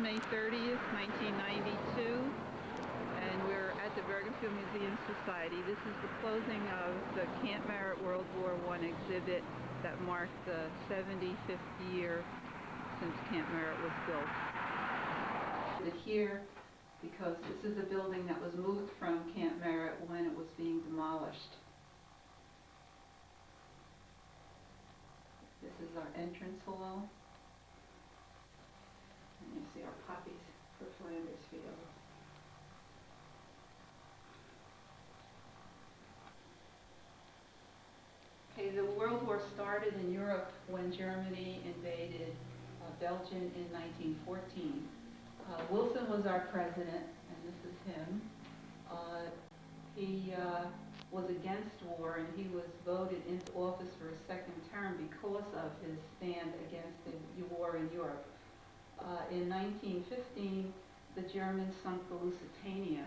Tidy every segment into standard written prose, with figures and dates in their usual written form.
May 30th, 1992, and we're at the Bergenfield Museum Society. This is the closing of the Camp Merritt World War I exhibit that marked the 75th year since Camp Merritt was built. Here, because this is a building that was moved from Camp Merritt when it was being demolished. This is our entrance hall. And you see our poppies for Flanders Field. Okay, the World War started in Europe when Germany invaded Belgium in 1914. Wilson was our president, and this is him. He was against war, and he was voted into office for a second term because of his stand against the war in Europe. In 1915, the Germans sunk the Lusitania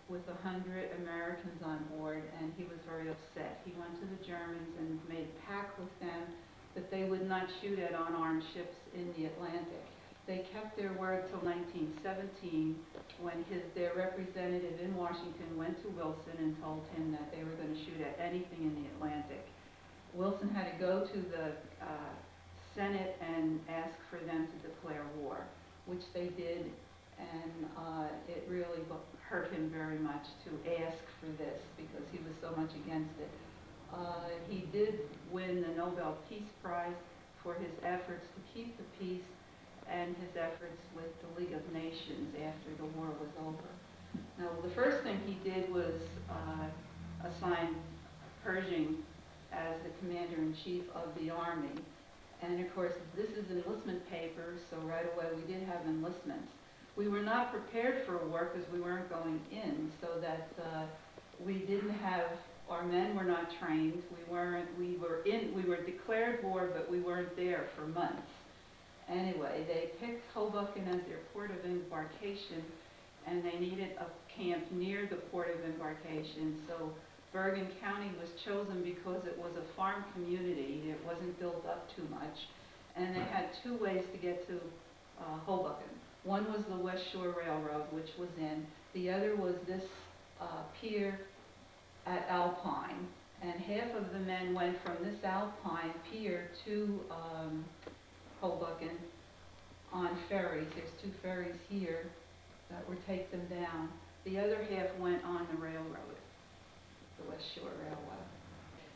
with 100 Americans on board, and he was very upset. He went to the Germans and made a pact with them that they would not shoot at unarmed ships in the Atlantic. They kept their word till 1917, when their representative in Washington went to Wilson and told him that they were going to shoot at anything in the Atlantic. Wilson had to go to the Senate and ask for them to declare war, which they did, and it really hurt him very much to ask for this because he was so much against it. He did win the Nobel Peace Prize for his efforts to keep the peace and his efforts with the League of Nations after the war was over. Now, the first thing he did was assign Pershing as the commander-in-chief of the army. And of course, this is enlistment papers, so right away we did have enlistments. We were not prepared for war because we weren't going in, so that we didn't have, our men were not trained. We were declared war, but we weren't there for months. Anyway, they picked Hoboken as their port of embarkation, and they needed a camp near the port of embarkation. So Bergen County was chosen because it was a farm community. It wasn't built up too much. And they had two ways to get to Hoboken. One was the West Shore Railroad, which was in. The other was this pier at Alpine. And half of the men went from this Alpine pier to Hoboken on ferries. There's two ferries here that would take them down. The other half went on the railroad, the West Shore Railroad.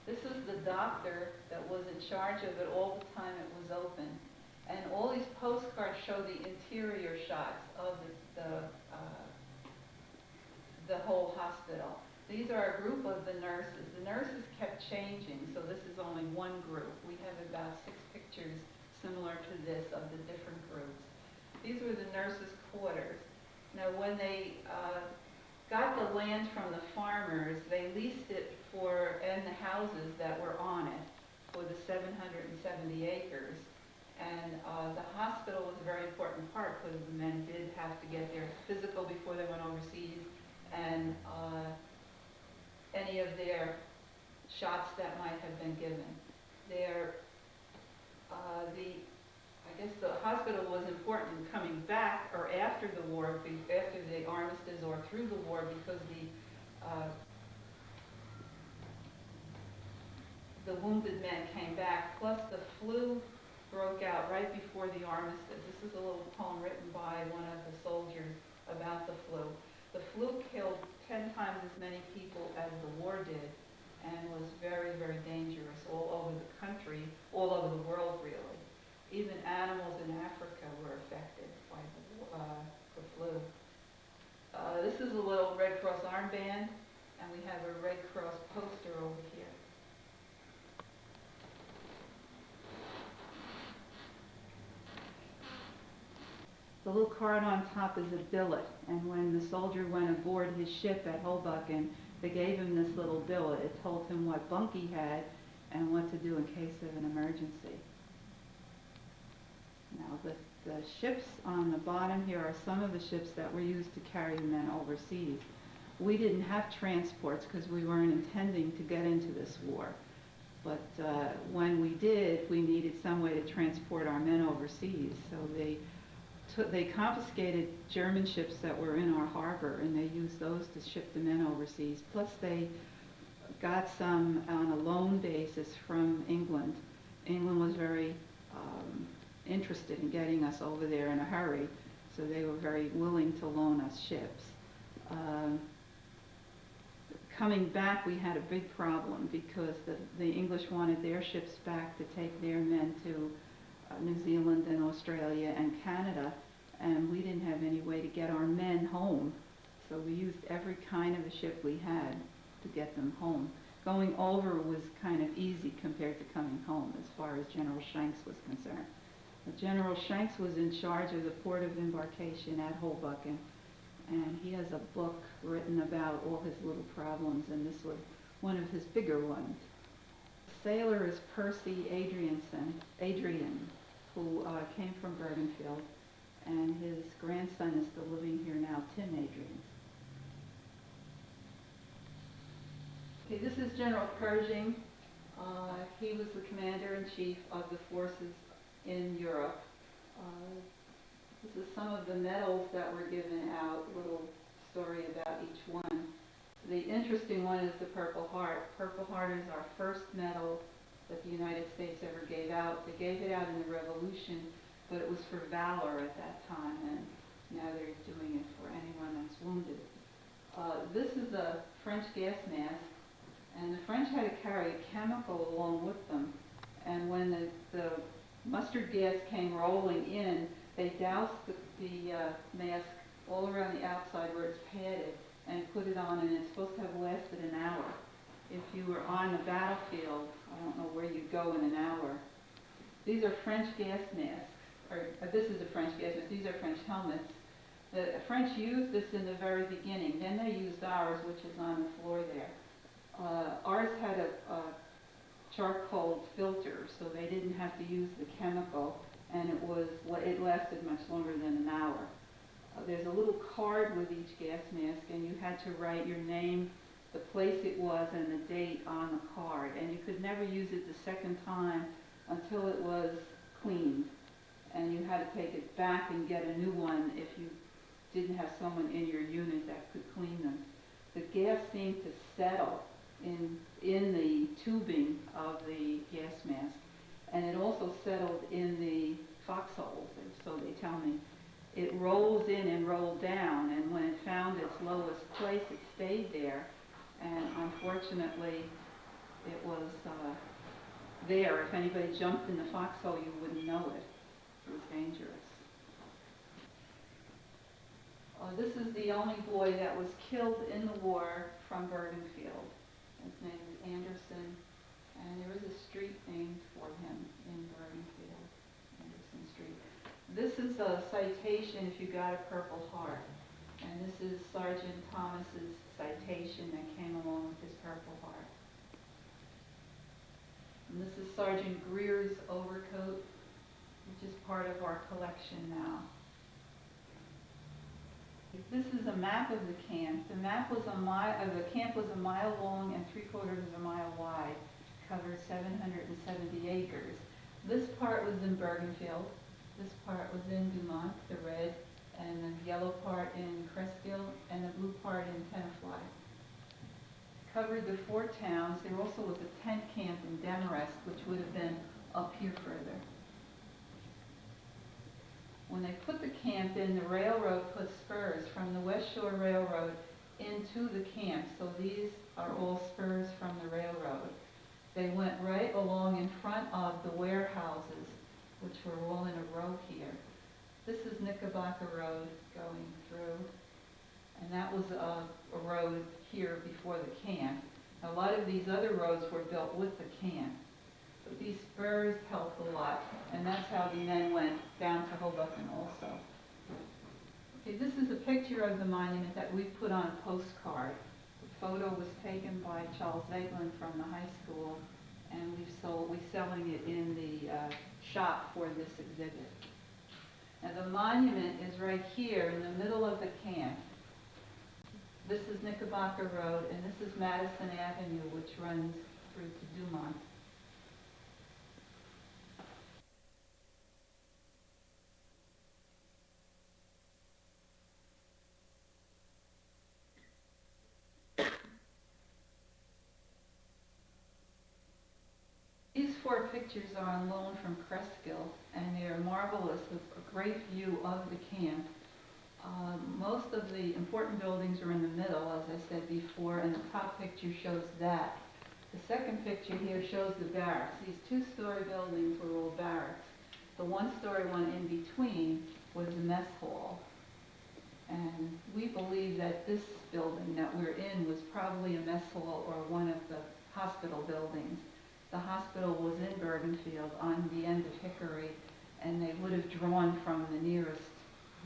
This is the doctor that was in charge of it all the time it was open. And all these postcards show the interior shots of the whole hospital. These are a group of the nurses. The nurses kept changing, so this is only one group. We have about 6 pictures similar to this of the different groups. These were the nurses' quarters. Now, when they got the land from the farmers, they leased it and the houses that were on it for the 770 acres. And the hospital was a very important part because the men did have to get their physical before they went overseas, and any of their shots that might have been given. I guess the hospital was important in coming back or after the war, after the armistice or through the war, because the wounded men came back, plus the flu broke out right before the armistice. This is a little poem written by one of the soldiers about the flu. The flu killed 10 times as many people as the war did, and was very, very dangerous all over the country, all over the world, really. Even animals in Africa were affected by the flu. This is a little Red Cross armband, and we have a Red Cross poster over here. The little card on top is a billet, and when the soldier went aboard his ship at Hoboken, they gave him this little billet. It told him what bunk he had and what to do in case of an emergency. Now, the ships on the bottom here are some of the ships that were used to carry the men overseas. We didn't have transports because we weren't intending to get into this war. But when we did, we needed some way to transport our men overseas. So they confiscated German ships that were in our harbor, and they used those to ship the men overseas. Plus, they got some on a loan basis from England. England was very interested in getting us over there in a hurry, so they were very willing to loan us ships. Coming back, we had a big problem because the English wanted their ships back to take their men to New Zealand and Australia and Canada, and we didn't have any way to get our men home, so we used every kind of a ship we had to get them home. Going over was kind of easy compared to coming home as far as General Shanks was concerned. General Shanks was in charge of the port of embarkation at Hoboken, and he has a book written about all his little problems, and this was one of his bigger ones. The sailor is Percy Adrian, who came from Bergenfield, and his grandson is still living here now, Tim Adrian. Okay, this is General Pershing. He was the commander-in-chief of the forces in Europe. This is some of the medals that were given out, little story about each one. The interesting one is the Purple Heart. Purple Heart is our first medal that the United States ever gave out. They gave it out in the Revolution, but it was for valor at that time, and now they're doing it for anyone that's wounded. This is a French gas mask, and the French had to carry a chemical along with them, and when the mustard gas came rolling in, they doused the mask all around the outside where it's padded and put it on, and it's supposed to have lasted an hour. If you were on the battlefield, I don't know where you'd go in an hour. These are French gas masks, or this is a French gas mask. These are French helmets. The French used this in the very beginning. Then they used ours, which is on the floor there. Ours had a charcoal filter, so they didn't have to use the chemical, and it lasted much longer than an hour. There's a little card with each gas mask, and you had to write your name, the place it was, and the date on the card, and you could never use it the second time until it was cleaned, and you had to take it back and get a new one if you didn't have someone in your unit that could clean them. The gas seemed to settle in the tubing of the gas mask, and it also settled in the foxholes, so they tell me. It rolls in and rolled down, and when it found its lowest place, it stayed there, and unfortunately, it was there. If anybody jumped in the foxhole, you wouldn't know it. It was dangerous. This is the only boy that was killed in the war from Bergenfield. His name is Anderson, and there is a street named for him in Bergenfield, Anderson Street. This is a citation if you got a Purple Heart, and this is Sergeant Thomas's citation that came along with his Purple Heart. And this is Sergeant Greer's overcoat, which is part of our collection now. This is a map of the camp. The map was the camp was a mile long and 3/4 of a mile wide, covered 770 acres. This part was in Bergenfield. This part was in Dumont, the red, and the yellow part in Cresskill, and the blue part in Tenafly. Covered the 4 towns. There also was a tent camp in Demarest, which would have been up here further. When they put the camp in, the railroad put spurs from the West Shore Railroad into the camp. So these are all spurs from the railroad. They went right along in front of the warehouses, which were all in a row here. This is Knickerbocker Road going through, and that was a road here before the camp. A lot of these other roads were built with the camp. But these spurs helped a lot, and that's how the men went down to Hoboken also. Okay, this is a picture of the monument that we put on a postcard. The photo was taken by Charles Eglin from the high school, and we're selling it in the shop for this exhibit. And the monument is right here in the middle of the camp. This is Knickerbocker Road, and this is Madison Avenue, which runs through to Dumont. pictures are on loan from Cresskill, and they're marvelous, with a great view of the camp. Most of the important buildings are in the middle, as I said before, and the top picture shows that. The second picture here shows the barracks. These two-story buildings were all barracks. The one-story one in between was the mess hall. And we believe that this building that we're in was probably a mess hall or one of the hospital buildings. The hospital was in Bergenfield on the end of Hickory, and they would have drawn from the nearest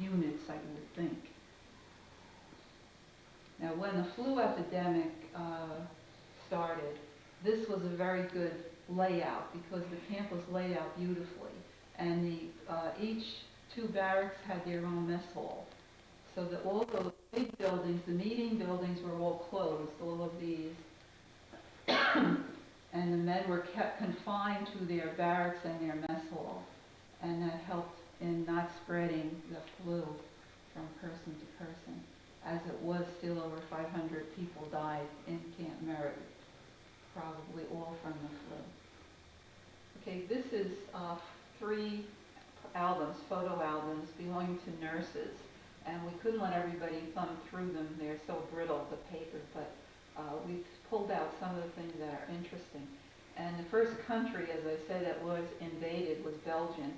units, I would think. Now, when the flu epidemic started, this was a very good layout because the camp was laid out beautifully, and each two barracks had their own mess hall. So that all those big buildings, the meeting buildings, were all closed, all of these. And the men were kept confined to their barracks and their mess hall. And that helped in not spreading the flu from person to person. As it was, still over 500 people died in Camp Merritt, probably all from the flu. Okay, this is 3 albums, photo albums, belonging to nurses. And we couldn't let everybody thumb through them. They're so brittle, the paper, but we've pulled out some of the things that are interesting. And the first country, as I said, that was invaded was Belgium.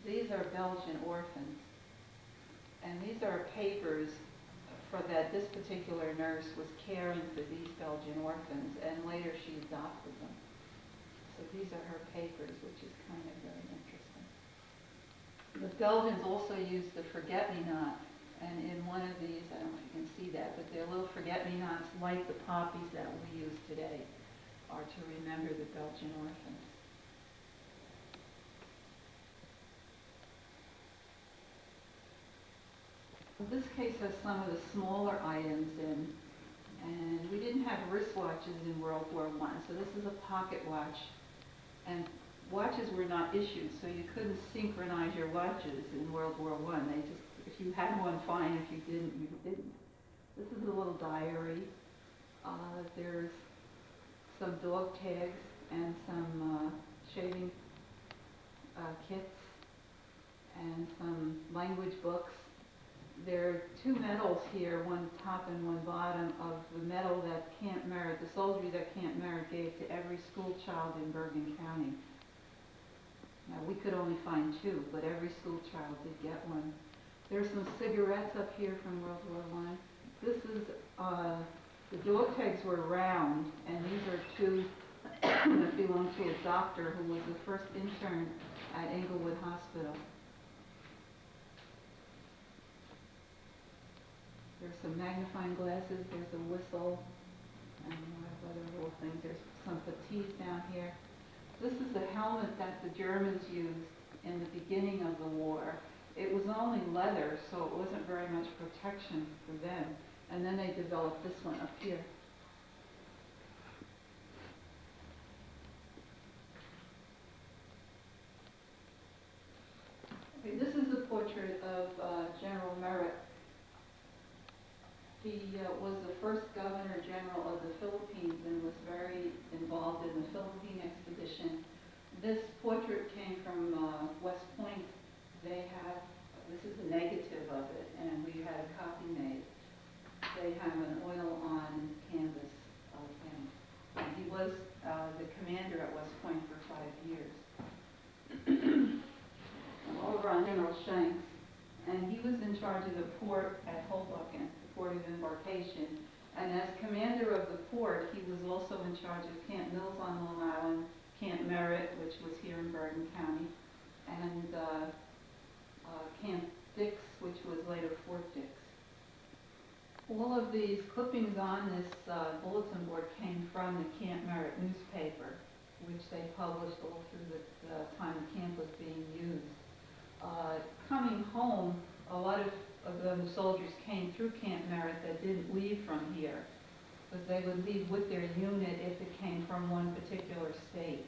These are Belgian orphans. And these are papers for that this particular nurse was caring for these Belgian orphans, and later she adopted them. So these are her papers, which is kind of very interesting. The Belgians also used the forget-me-not. And in one of these, I don't know if you can see that, but they're little forget-me-nots like the poppies that we use today, are to remember the Belgian orphans. This case has some of the smaller items in, and we didn't have wristwatches in World War I, so this is a pocket watch. And watches were not issued, so you couldn't synchronize your watches in World War I. They just, if you had one, fine. If you didn't, you didn't. This is a little diary. There's some dog tags and some shaving kits and some language books. There are 2 medals here, one top and one bottom, of the medal that Camp Merritt, the soldiers at Camp Merritt gave to every school child in Bergen County. Now, we could only find 2, but every school child did get one. There's some cigarettes up here from World War I. This is, the dog tags were round, and these are 2 that belong to a doctor who was the first intern at Englewood Hospital. There's some magnifying glasses, there's a whistle, and a lot of other little things. There's some fatigues down here. This is the helmet that the Germans used in the beginning of the war. It was only leather, so it wasn't very much protection for them. And then they developed this one up here. Okay, this is a portrait of General Merritt. He was the first Governor General of the Philippines and was very involved in the Philippine expedition. This portrait came from West Point. They have, this is a negative of it, and we had a copy made. They have an oil-on canvas of him. And he was the commander at West Point for 5 years. Over on General Shanks, and he was in charge of the port at Hoboken, the port of embarkation. And as commander of the port, he was also in charge of Camp Mills on Long Island, Camp Merritt, which was here in Bergen County, and Camp Dix, which was later Fort Dix. All of these clippings on this bulletin board came from the Camp Merritt newspaper, which they published all through the time the camp was being used. Coming home, a lot of the soldiers came through Camp Merritt that didn't leave from here, because they would leave with their unit if it came from one particular state.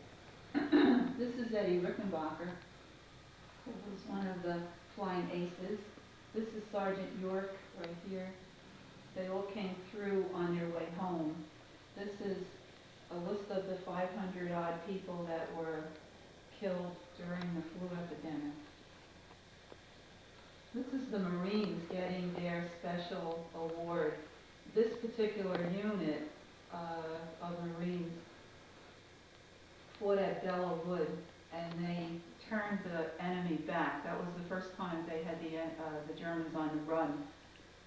This is Eddie Rickenbacker, who was one of the flying aces. This is Sergeant York right here. They all came through on their way home. This is a list of the 500-odd people that were killed during the flu epidemic. This is the Marines getting their special award. This particular unit of Marines fought at Belleau Wood, and they turned the enemy back. That was the first time they had the Germans on the run.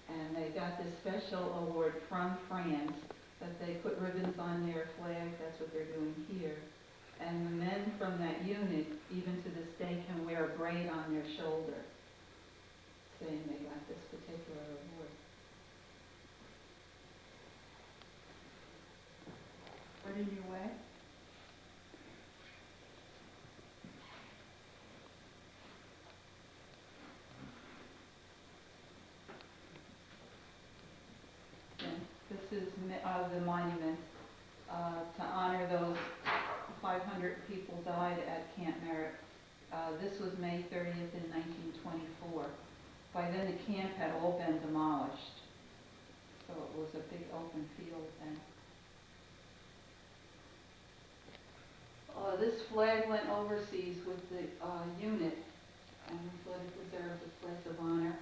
And they got this special award from France that they put ribbons on their flag. That's what they're doing here. And the men from that unit, even to this day, can wear a braid on their shoulder, saying they got this particular award. What did you weigh? This is the monument to honor those 500 people died at Camp Merritt. This was May 30th in 1924. By then the camp had all been demolished, so it was a big open field then. This flag went overseas with the unit, and we thought it deserved a place of honor.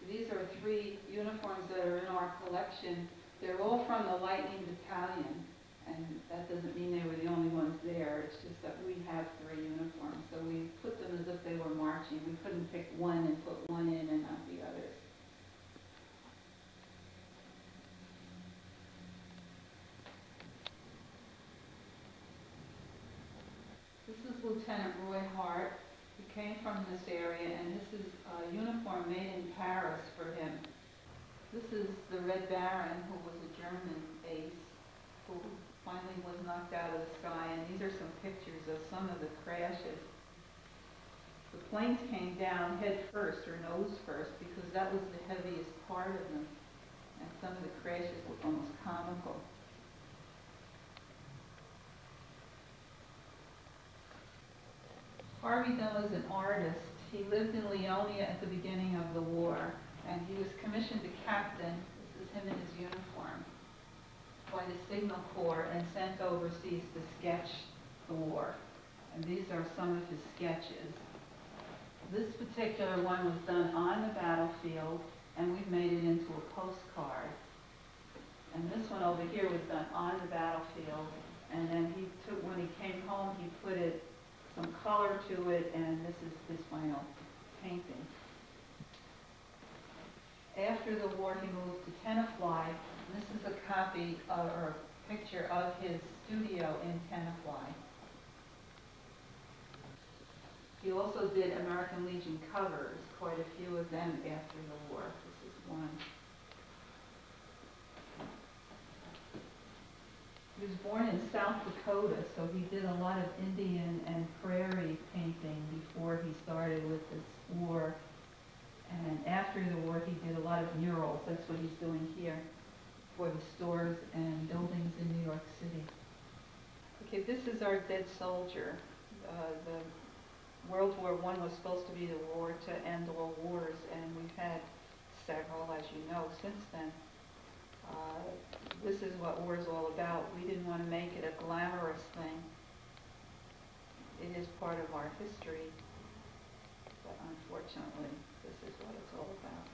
These are 3 uniforms that are in our collection. They're all from the Lightning Battalion, and that doesn't mean they were the only ones there. It's just that we have 3 uniforms, so we put them as if they were marching. We couldn't pick one and put one in and not the others. This is Lieutenant Roy Hart. He came from this area, and this is a uniform made in Paris for him. This is the Red Baron, who was a German ace, who finally was knocked out of the sky, and these are some pictures of some of the crashes. The planes came down head first, or nose first, because that was the heaviest part of them, and some of the crashes look almost comical. Harvey Dunn was an artist. He lived in Leonia at the beginning of the war, and he was commissioned a captain, this is him in his uniform, by the Signal Corps and sent overseas to sketch the war. And these are some of his sketches. This particular one was done on the battlefield, and we've made it into a postcard. And this one over here was done on the battlefield, and then he took, when he came home, he put some color to it, and this is his final painting. After the war, he moved to Tenafly. This is a copy or a picture of his studio in Tenafly. He also did American Legion covers, quite a few of them after the war. This is one. He was born in South Dakota, so he did a lot of Indian and prairie painting before he started with this war. And after the war, he did a lot of murals. That's what he's doing here for the stores and buildings in New York City. Okay, this is our dead soldier. The World War I was supposed to be the war to end all wars, and we've had several, as you know, since then. This is what war is all about. We didn't want to make it a glamorous thing. It is part of our history, but unfortunately, this is what it's all about.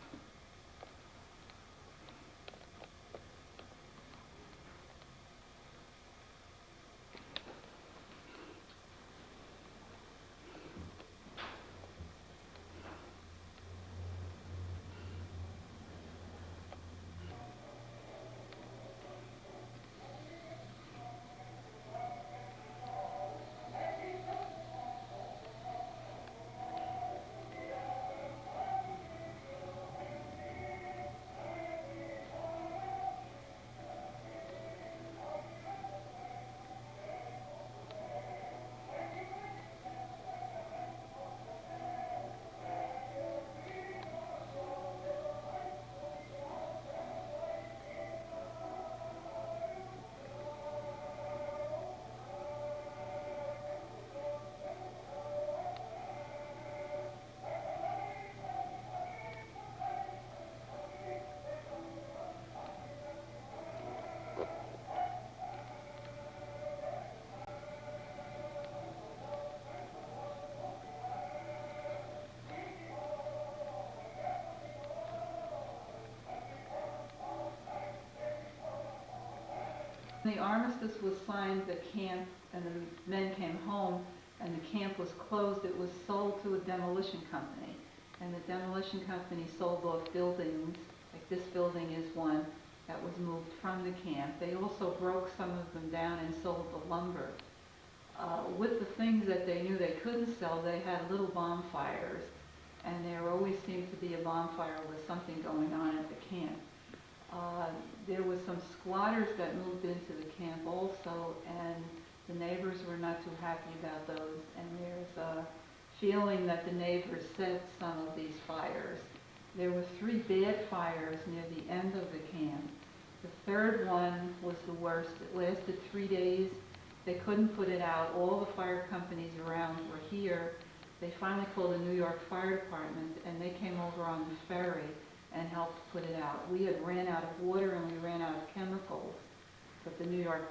When the armistice was signed, the camp and the men came home and the camp was closed. It was sold to a demolition company. And the demolition company sold off buildings, like this building is one that was moved from the camp. They also broke some of them down and sold the lumber. With the things that they knew they couldn't sell, they had little bonfires. And there always seemed to be a bonfire with something going on at the camp. There was some squatters that moved into the camp also, and the neighbors were not too happy about those. And there's a feeling that the neighbors set some of these fires. There were 3 bad fires near the end of the camp. The third one was the worst. It lasted 3 days. They couldn't put it out. All the fire companies around were here. They finally called the New York Fire Department, and they came over on the ferry and helped put it out. We had ran out of water and we ran out of chemicals, but the New York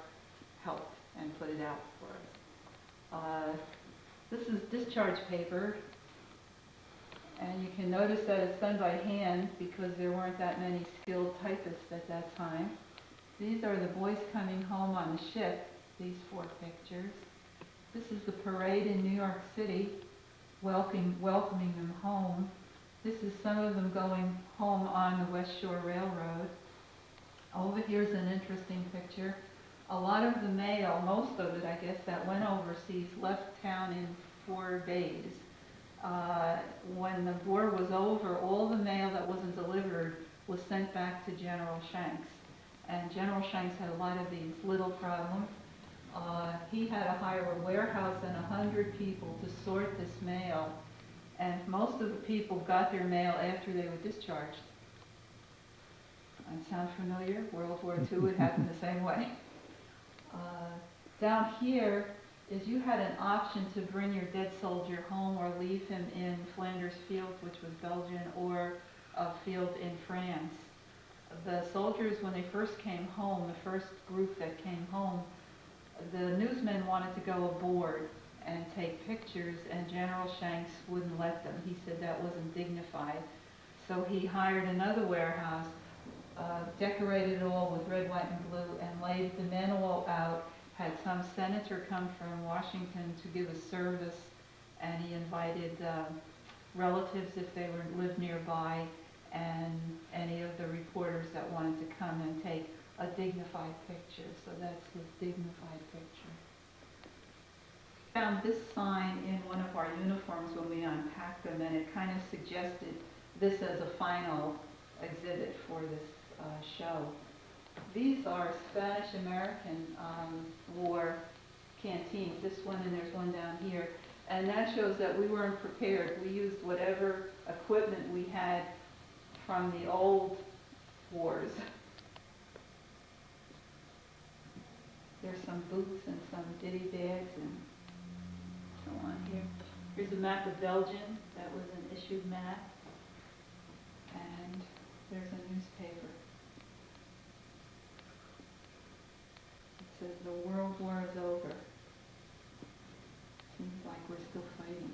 helped and put it out for us. This is discharge paper, and you can notice that it's done by hand because there weren't that many skilled typists at that time. These are the boys coming home on the ship, these 4 pictures. This is the parade in New York City, welcoming them home. This is some of them going home on the West Shore Railroad. Over here's an interesting picture. A lot of the mail, most of it I guess, that went overseas left town in 4 days. When the war was over, all the mail that wasn't delivered was sent back to General Shanks. And General Shanks had a lot of these little problems. He had to hire a warehouse and 100 people to sort this mail. And most of the people got their mail after they were discharged. That sound familiar? World War II, it happened the same way. Down here is you had an option to bring your dead soldier home or leave him in Flanders Field, which was Belgium, or a field in France. The soldiers, when they first came home, the first group that came home, the newsmen wanted to go aboard and take pictures, and General Shanks wouldn't let them. He said that wasn't dignified. So he hired another warehouse, decorated it all with red, white, and blue, and laid the men all out, had some senator come from Washington to give a service, and he invited relatives if they lived nearby, and any of the reporters that wanted to come and take a dignified picture. So that's his dignified picture. Found this sign in one of our uniforms when we unpacked them, and it kind of suggested this as a final exhibit for this show. These are Spanish-American war canteens, this one and there's one down here, and that shows that we weren't prepared. We used whatever equipment we had from the old wars. There's some boots and some ditty bags and so on here. Here's a map of Belgium. That was an issued map. And there's a newspaper. It says the World War is over. Seems like we're still fighting.